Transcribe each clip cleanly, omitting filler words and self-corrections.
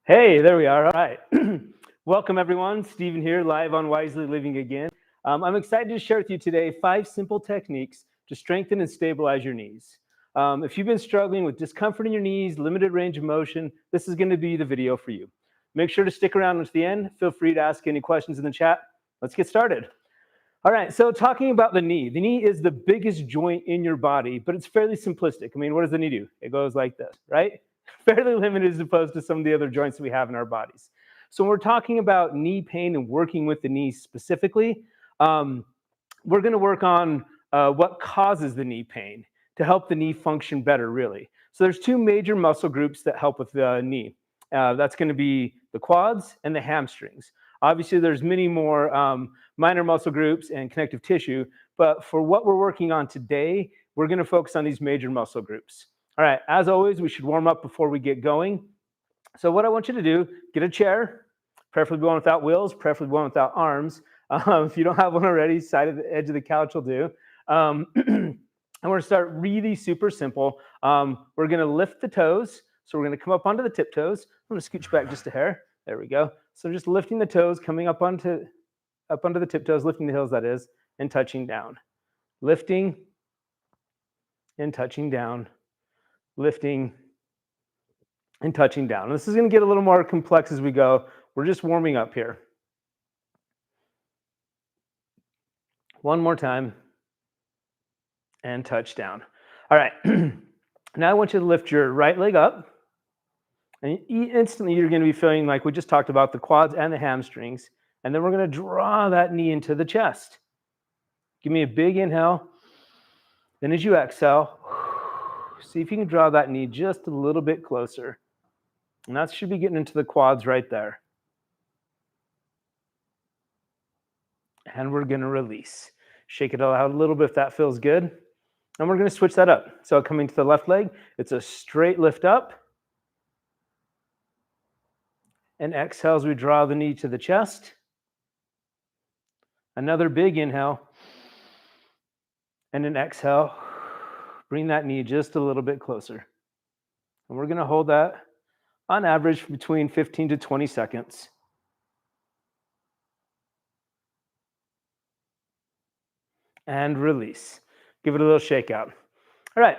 Hey, there we are. All right. Welcome, everyone. Steven here, live on Wisely Living again. I'm excited to share with you today 5 simple techniques to strengthen and stabilize your knees. If you've been struggling with discomfort in your knees, limited range of motion, this is going to be the video for you. Make sure to stick around to the end. Feel free to ask any questions in the chat. Let's get started. All right, so talking about the knee. The knee is the biggest joint in your body, but it's fairly simplistic. I mean, what does the knee do? It goes like this, right? Fairly limited as opposed to some of the other joints that we have in our bodies. So when we're talking about knee pain and working with the knee specifically, we're going to work on what causes the knee pain to help the knee function better, really. So there's 2 major muscle groups that help with the knee. That's going to be the quads and the hamstrings. Obviously, there's many more minor muscle groups and connective tissue, but for what we're working on today, we're going to focus on these major muscle groups. All right, as always, we should warm up before we get going. So what I want you to do, get a chair, preferably one without wheels, preferably one without arms. If you don't have one already, side of the edge of the couch will do. And we're going to start really super simple. We're going to lift the toes. So we're going to come up onto the tiptoes. I'm going to scooch back just a hair. There we go. So just lifting the toes, coming up onto the tiptoes, lifting the heels, that is, and touching down. Lifting and touching down. Lifting and touching down. And this is going to get a little more complex as we go. We're just warming up here. One more time. And touch down. All right. Now I want you to lift your right leg up. And instantly you're going to be feeling like we just talked about the quads and the hamstrings. And then we're going to draw that knee into the chest. Give me a big inhale. Then as you exhale, see if you can draw that knee just a little bit closer. And that should be getting into the quads right there. And we're going to release. Shake it out a little bit if that feels good. And we're going to switch that up. So coming to the left leg, it's a straight lift up. And exhale as we draw the knee to the chest. Another big inhale. And an exhale. Bring that knee just a little bit closer. And we're going to hold that on average between 15 to 20 seconds. And release. Give it a little shake out. All right.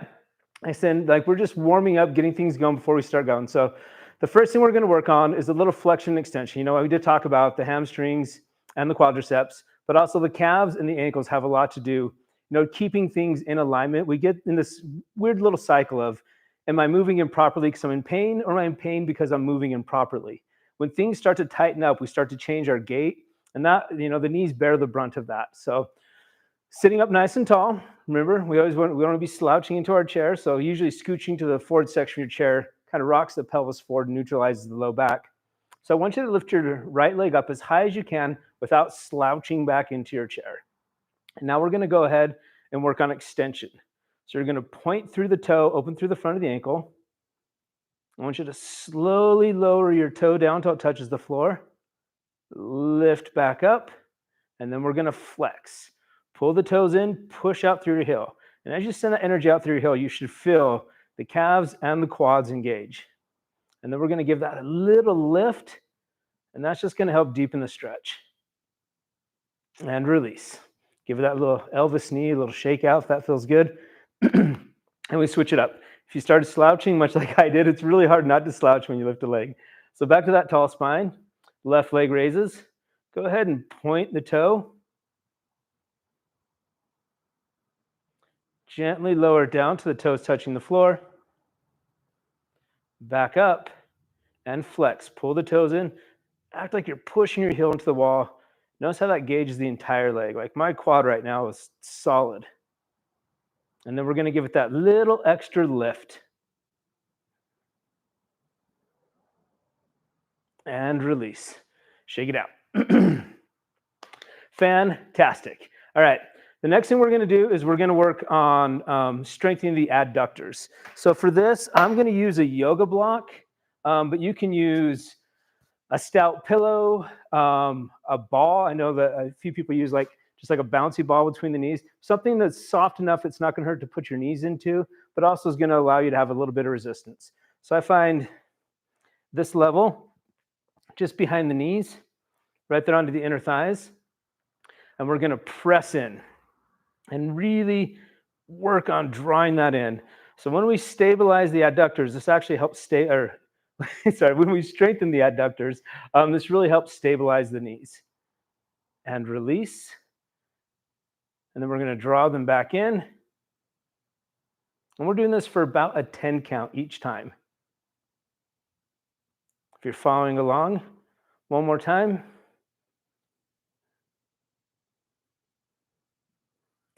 I said, we're just warming up, getting things going before we start going. So the first thing we're going to work on is a little flexion extension. You know, we did talk about the hamstrings and the quadriceps, but also the calves and the ankles have a lot to do, keeping things in alignment. We get in this weird little cycle of, am I moving improperly because I'm in pain, or am I in pain because I'm moving improperly? When things start to tighten up, we start to change our gait, and that, the knees bear the brunt of that. So sitting up nice and tall. Remember, we want to be slouching into our chair. So usually scooching to the forward section of your chair kind of rocks the pelvis forward and neutralizes the low back. So I want you to lift your right leg up as high as you can without slouching back into your chair. And now we're going to go ahead and work on extension. So you're going to point through the toe, open through the front of the ankle. I want you to slowly lower your toe down until it touches the floor. Lift back up. And then we're going to flex. Pull the toes in, push out through your heel. And as you send that energy out through your heel, you should feel the calves and the quads engage. And then we're going to give that a little lift, and that's just going to help deepen the stretch. And release. Give it that little Elvis knee, a little shake out if that feels good. And we switch it up. If you started slouching, much like I did, it's really hard not to slouch when you lift a leg. So back to that tall spine. Left leg raises. Go ahead and point the toe. Gently lower it down to the toes touching the floor. Back up and flex. Pull the toes in. Act like you're pushing your heel into the wall. Notice how that gauges the entire leg. Like my quad right now is solid. And then we're going to give it that little extra lift. And release. Shake it out. Fantastic. All right. The next thing we're going to do is we're going to work on strengthening the adductors. So for this, I'm going to use a yoga block, but you can use a stout pillow, a ball. I know that a few people use just like a bouncy ball between the knees, something that's soft enough it's not going to hurt to put your knees into, but also is going to allow you to have a little bit of resistance. So I find this level just behind the knees, right there onto the inner thighs. And we're going to press in and really work on drawing that in. So when we stabilize the adductors, this actually helps when we strengthen the adductors, this really helps stabilize the knees. And release. And then we're going to draw them back in. And we're doing this for about a 10 count each time. If you're following along, one more time.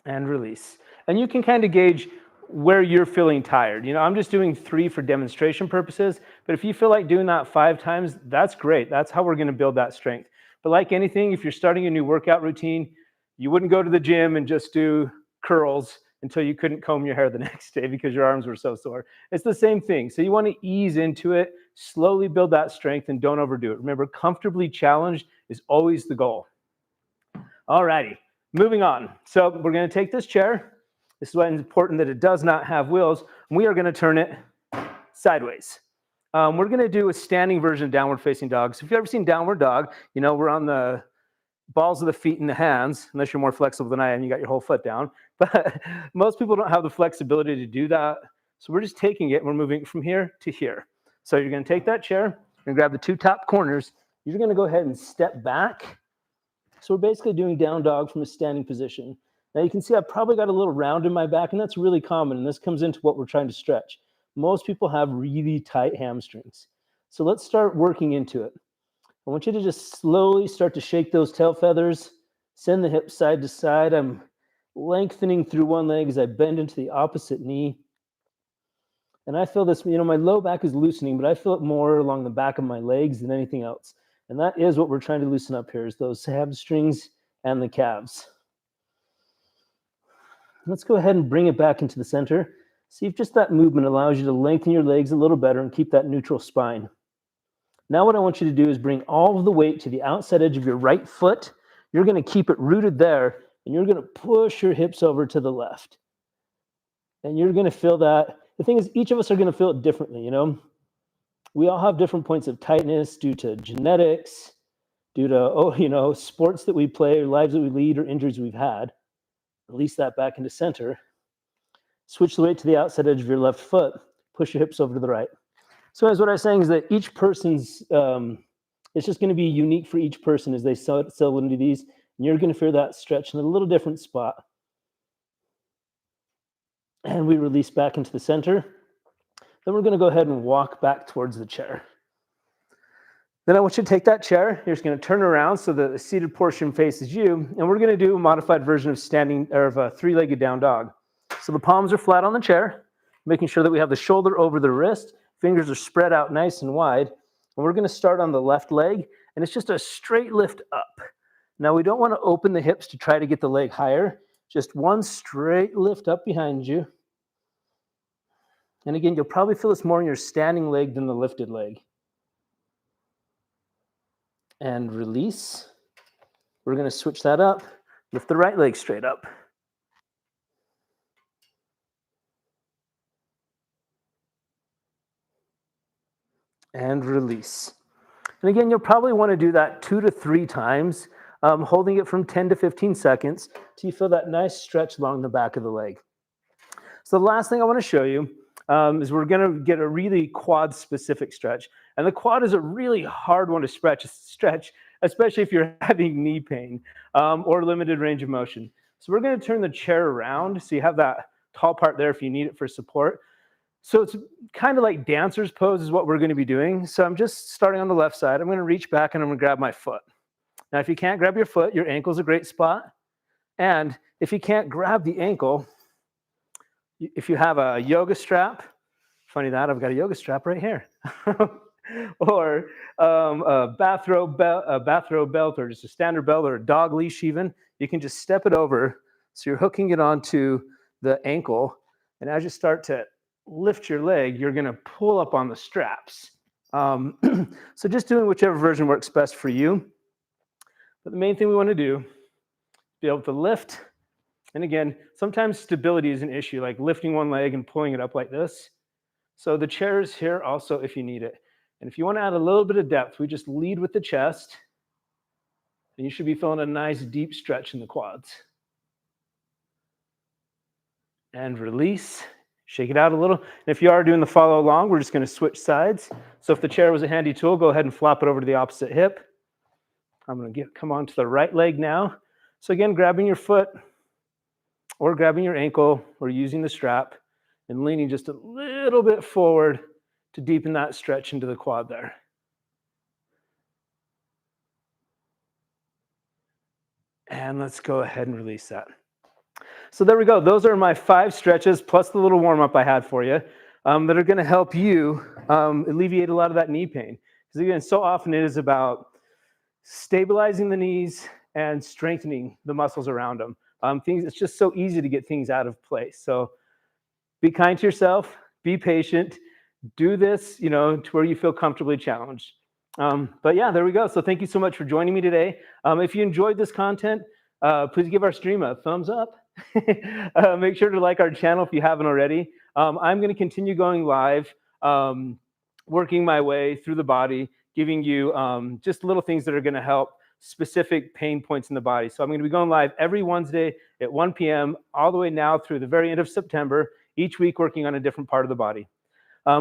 And release. And you can kind of gauge where you're feeling tired. You know, I'm just doing 3 for demonstration purposes, but if you feel like doing that 5 times, that's great. That's how we're going to build that strength. But like anything, if you're starting a new workout routine, you wouldn't go to the gym and just do curls until you couldn't comb your hair the next day because your arms were so sore. It's the same thing. So you want to ease into it, slowly build that strength, and don't overdo it. Remember, comfortably challenged is always the goal. All righty, moving on. So we're going to take this chair. This is why it's important that it does not have wheels. And we are going to turn it sideways. We're going to do a standing version of downward facing dog. So if you've ever seen downward dog, you know, we're on the balls of the feet and the hands, unless you're more flexible than I am, you got your whole foot down. But most people don't have the flexibility to do that. So we're just taking it and we're moving from here to here. So you're going to take that chair and grab the 2 top corners. You're going to go ahead and step back. So we're basically doing down dog from a standing position. Now you can see I've probably got a little round in my back, and that's really common, and this comes into what we're trying to stretch. Most people have really tight hamstrings. So let's start working into it. I want you to just slowly start to shake those tail feathers, send the hips side to side. I'm lengthening through one leg as I bend into the opposite knee. And I feel this, you know, my low back is loosening, but I feel it more along the back of my legs than anything else. And that is what we're trying to loosen up here, is those hamstrings and the calves. Let's go ahead and bring it back into the center. See if just that movement allows you to lengthen your legs a little better and keep that neutral spine. Now what I want you to do is bring all of the weight to the outside edge of your right foot. You're going to keep it rooted there, and you're going to push your hips over to the left. And you're going to feel that. The thing is, each of us are going to feel it differently, you know. We all have different points of tightness due to genetics, due to, sports that we play, or lives that we lead, or injuries we've had. Release that back into center. Switch the weight to the outside edge of your left foot. Push your hips over to the right. So as what I was saying is that each person's, it's just going to be unique for each person as they settle into these. And you're going to feel that stretch in a little different spot. And we release back into the center. Then we're going to go ahead and walk back towards the chair. Then I want you to take that chair. You're just going to turn around so the seated portion faces you. And we're going to do a modified version of standing, or of a 3-legged down dog. So the palms are flat on the chair, making sure that we have the shoulder over the wrist. Fingers are spread out nice and wide. And we're going to start on the left leg. And it's just a straight lift up. Now we don't want to open the hips to try to get the leg higher. Just one straight lift up behind you. And again, you'll probably feel this more in your standing leg than the lifted leg. And release. We're going to switch that up. Lift the right leg straight up. And release. And again, you'll probably want to do that 2 to 3 times, holding it from 10 to 15 seconds till you feel that nice stretch along the back of the leg. So the last thing I want to show you is we're going to get a really quad-specific stretch. And the quad is a really hard one to stretch, especially if you're having knee pain or limited range of motion. So we're going to turn the chair around so you have that tall part there if you need it for support. So it's kind of like dancer's pose is what we're going to be doing. So I'm just starting on the left side. I'm going to reach back and I'm going to grab my foot. Now, if you can't grab your foot, your ankle is a great spot. And if you can't grab the ankle, if you have a yoga strap, funny that, I've got a yoga strap right here. Or a bathrobe belt, or just a standard belt, or a dog leash even, you can just step it over. So you're hooking it onto the ankle. And as you start to lift your leg, you're going to pull up on the straps. So just doing whichever version works best for you. But the main thing we want to do is be able to lift. And again, sometimes stability is an issue, like lifting one leg and pulling it up like this. So the chair is here also if you need it. And if you want to add a little bit of depth, we just lead with the chest, and you should be feeling a nice deep stretch in the quads. And release, shake it out a little. And if you are doing the follow along, we're just going to switch sides. So if the chair was a handy tool, go ahead and flop it over to the opposite hip. I'm going to come on to the right leg now. So again, grabbing your foot or grabbing your ankle or using the strap and leaning just a little bit forward to deepen that stretch into the quad there. And let's go ahead and release that. So there we go. Those are my 5 stretches plus the little warm-up I had for you that are going to help you alleviate a lot of that knee pain. Because again, so often it is about stabilizing the knees and strengthening the muscles around them. It's just so easy to get things out of place. So be kind to yourself, be patient, do this, to where you feel comfortably challenged. But yeah, there we go. So thank you so much for joining me today. If you enjoyed this content, please give our stream a thumbs up. Make sure to like our channel if you haven't already. I'm going to continue going live, working my way through the body, giving you just little things that are going to help specific pain points in the body. So I'm going to be going live every Wednesday at 1 p.m. all the way now through the very end of September, each week working on a different part of the body.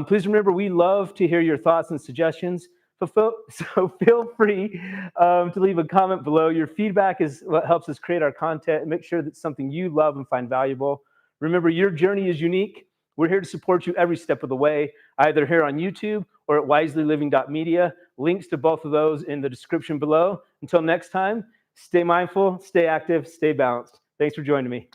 Please remember, we love to hear your thoughts and suggestions. So feel free to leave a comment below. Your feedback is what helps us create our content and make sure that's something you love and find valuable. Remember, your journey is unique. We're here to support you every step of the way, either here on YouTube or at wiselyliving.media. Links to both of those in the description below. Until next time, stay mindful, stay active, stay balanced. Thanks for joining me.